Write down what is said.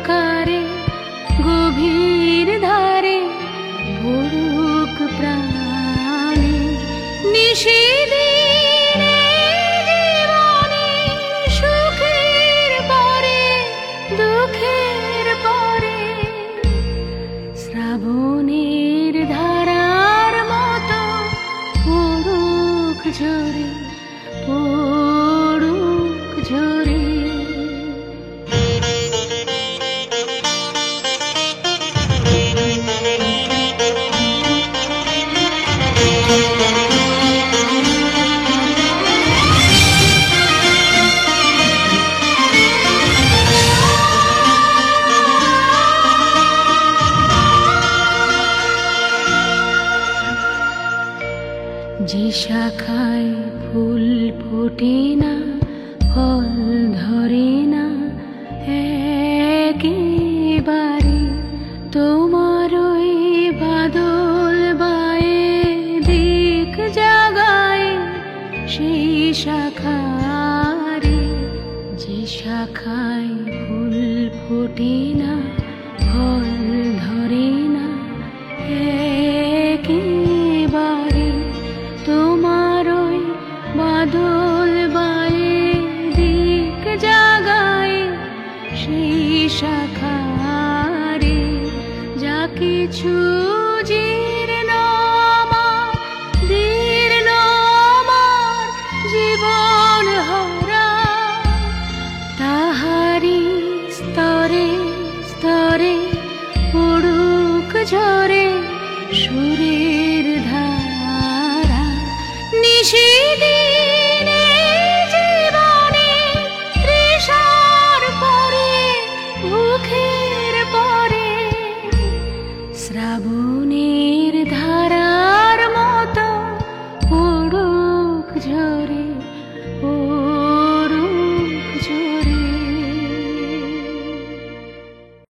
অন্ধকারে গভীর ধারে পড়ুক প্রাণে নিশিদিনে জীবনে সুখের পরে দুঃখের পরে শ্রাবণের ধারার মতো পড়ুক ঝরে পড়ুক ঝরে। যে শাখায় ফুল ফোটে না ফল ধরে না একেবারে তোমার ওই বাদল বায়ে দিক জাগায় সেই শাখারে। যে শাখায় ফুল ফোটে না ফল ধরে না একেবারে তোমার ওই বাদল বায়ে দিক জাগায় সেই শাখারে। যা কিছু